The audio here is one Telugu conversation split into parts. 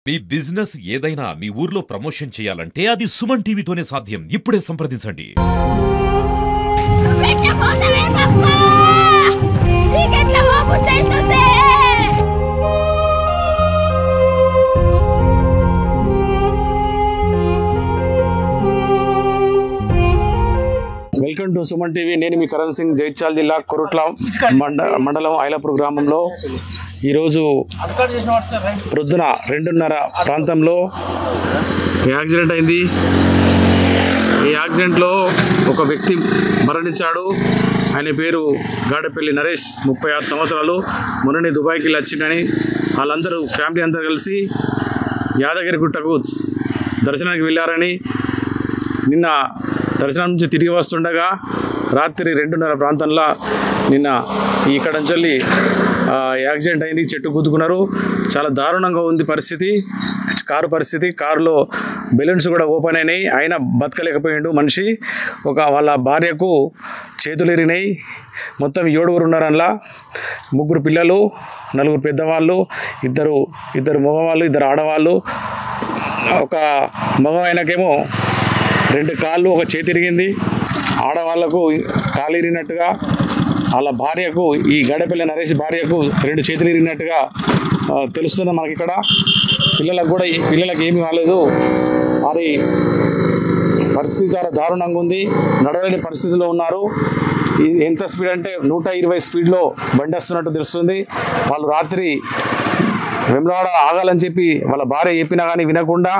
మీ బిజినెస్ ఏదైనా మీ ఊర్లో ప్రమోషన్ చేయాలంటే అది సుమన్ టీవీతోనే సాధ్యం. ఇప్పుడే సంప్రదించండి. Welcome to Suman TV. నేను మీ కరణ్ సింగ్. జైత్యాల జిల్లా కొరుట్ల మండలం ఐలాపూర్ గ్రామంలో ఈరోజు ప్రొద్దున 2:30 ప్రాంతంలో యాక్సిడెంట్ అయింది. ఈ యాక్సిడెంట్లో ఒక వ్యక్తి మరణించాడు. ఆయన పేరు గాడపల్లి నరేష్, 36 సంవత్సరాలు. మొన్ననే దుబాయ్కి వచ్చిందని వాళ్ళందరూ ఫ్యామిలీ అందరూ కలిసి యాదగిరిగుట్టకు దర్శనానికి వెళ్ళారని, నిన్న దర్శనం నుంచి తిరిగి వస్తుండగా రాత్రి 2:30 ప్రాంతంలో నిన్న ఇక్కడ నుంచి యాక్సిడెంట్ అయింది. చెట్టు గుద్దుకున్నారు. చాలా దారుణంగా ఉంది పరిస్థితి, కారు పరిస్థితి. కారులో బెలూన్స్ కూడా ఓపెన్ అయినాయి. అయినా బతకలేకపోయాడు మనిషి. వాళ్ళ భార్యకు చేతులు ఇరిగినాయి. మొత్తం 7 ఉన్నారు. అందులో 3 పిల్లలు, 4 పెద్దవాళ్ళు, ఇద్దరు మగవాళ్ళు, 2 ఆడవాళ్ళు. ఒక మగ ఆయనకేమో 2 కాళ్ళు, 1 చేతి ఇరిగింది. ఆడవాళ్లకు కాలు ఇరిగినట్టుగా, వాళ్ళ భార్యకు, ఈ గడపల్లి నరేష్ భార్యకు 2 చేతులు ఇరిగినట్టుగా తెలుస్తుంది మనకి. ఇక్కడ పిల్లలకు ఏమీ కాలేదు. మరి పరిస్థితి చాలా దారుణంగా ఉంది. నడవలేని పరిస్థితిలో ఉన్నారు. ఎంత స్పీడ్ అంటే 120 స్పీడ్లో బండి వస్తున్నట్టు తెలుస్తుంది. వాళ్ళు రాత్రి వెమ్లవాడ ఆగాలని చెప్పి వాళ్ళ భార్య చెప్పినా కానీ వినకుండా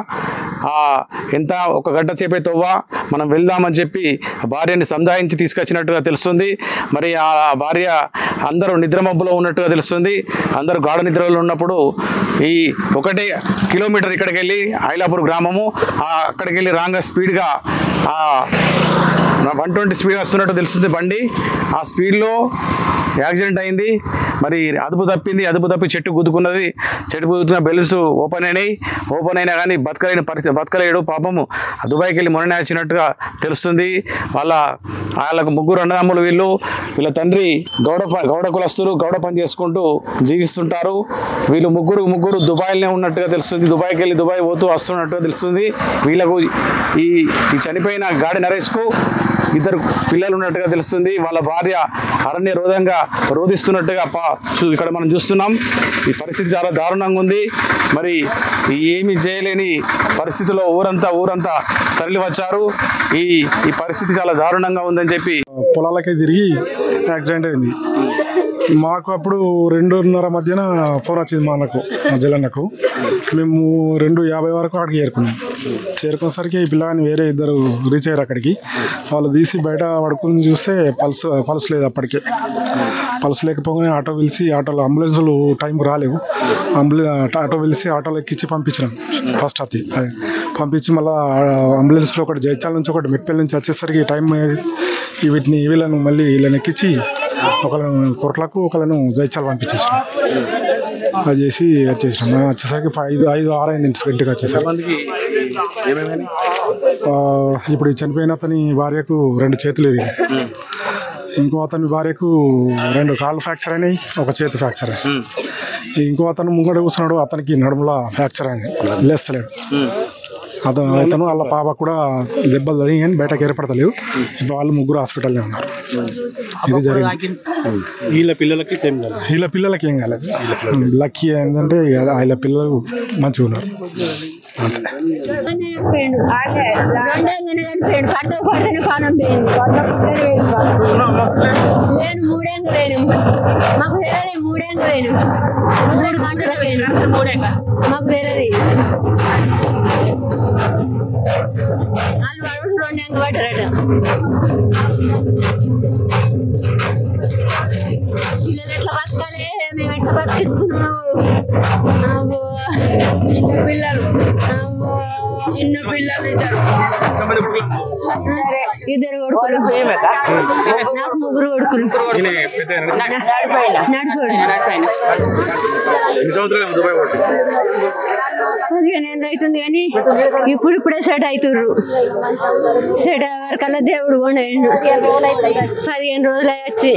ఎంత 1 గంట సేపే తవ్వ మనం వెళ్దామని చెప్పి భార్యని సంధాయించి తీసుకొచ్చినట్టుగా తెలుస్తుంది. మరి ఆ భార్య అందరూ నిద్రమబ్బులో ఉన్నట్టుగా తెలుస్తుంది. అందరూ గాఢ నిద్రలో ఉన్నప్పుడు ఈ 1 కిలోమీటర్ ఇక్కడికి వెళ్ళి ఐలాపూర్ గ్రామము, అక్కడికి వెళ్ళి రాంగా స్పీడ్గా 120 స్పీడ్ వస్తున్నట్టు తెలుస్తుంది బండి. ఆ స్పీడ్లో యాక్సిడెంట్ అయింది. మరి అదుపు తప్పి చెట్టు గుద్దుకున్నది. చెట్టు గుద్దుకున్న బెలూన్స్ ఓపెన్ అయినా కానీ బతకలేడు పాపము. దుబాయ్కి వెళ్ళి మొన్ననే వచ్చినట్టుగా తెలుస్తుంది. వాళ్ళకు 3 అన్నదమ్ములు. వీళ్ళ తండ్రి గౌడ కులస్తులు, గౌడ పని చేసుకుంటూ జీవిస్తుంటారు. వీళ్ళు ముగ్గురు దుబాయ్లోనే ఉన్నట్టుగా తెలుస్తుంది. దుబాయ్కి వెళ్ళి దుబాయ్ పోతూ వస్తున్నట్టుగా తెలుస్తుంది. వీళ్ళకు ఈ చనిపోయిన గాడి నరేష్కు 2 పిల్లలు ఉన్నట్టుగా తెలుస్తుంది. వాళ్ళ భార్య అరణ్య రోధిస్తున్నట్టుగా ఇక్కడ మనం చూస్తున్నాం. ఈ పరిస్థితి చాలా దారుణంగా ఉంది. మరి ఏమీ చేయలేని పరిస్థితిలో ఊరంతా తరలి వచ్చారు. ఈ పరిస్థితి చాలా దారుణంగా ఉందని చెప్పి పొలాలకే తిరిగి యాక్సిడెంట్ అయింది. మాకు అప్పుడు 2:30 మధ్యన ఫోన్ వచ్చింది మా జలన్నకు. మేము 2:50 వరకు అక్కడికి చేరుకునేసరికి ఈ పిల్లగాని వేరే 2 రీచ్ అయ్యారు అక్కడికి. వాళ్ళు తీసి బయట పడుకుని చూస్తే పల్స్ లేదు. అప్పటికే పల్స్ లేకపోగానే ఆటో పిలిచి, ఆటోలో అంబులెన్సులు టైంకి రాలేవు. ఆటో పిలిచి ఆటోలో ఎక్కించి పంపించినాం. ఫస్ట్ అది పంపించి మళ్ళీ అంబులెన్స్లో ఒకటి జైత్యాల నుంచి, ఒకటి మెట్పల్లి నుంచి వచ్చేసరికి టైం వీళ్ళను మళ్ళీ ఎక్కించి ఒకళ్ళను కొరట్లకు, ఒకళ్ళను జైత్యాల పంపించేసినాం. అది చేసి వచ్చేసినాం. వచ్చేసరికి 5-6 అయింది ఇంటికి వచ్చేసరికి. ఇప్పుడు చనిపోయిన అతని భార్యకు 2 చేతులు ఇరిగి, ఇంకో అతని భార్యకు 2 కాళ్ళు ఫ్రాక్చర్ అయినాయి, 1 చేతి ఫ్రాక్చర్ అయింది. ఇంకో అతను ముంగడ కూర్చున్నాడు, అతనికి నడుముల ఫ్రాక్చర్ అయింది, లేస్తలేడు. అతను వాళ్ళ పాప కూడా దెబ్బలు తగిలి కానీ బయటకు ఏర్పడతలేవు. ఇప్పుడు వాళ్ళు 3 హాస్పిటల్లో ఉన్నారు. ఇది జరిగింది. వీళ్ళ పిల్లలకి ఏం కాలేదు. లక్కీ ఏంటంటే వీళ్ళ పిల్లలు మంచిగా ఉన్నారు. పిల్లలు ఎట్లా బతకాలి, మేము ఎట్లా బతికించుకున్నాము. చిన్న పిల్లలు 2 కొడుకులు, నాకు 3 కొడుకులు. నడిపోయాడు. 15 ఏళ్ళు అవుతుంది కానీ ఇప్పుడే సెట్ అవుతుర్రు. సెట్ వరకల్లా దేవుడు కొండ 15 రోజులు వచ్చి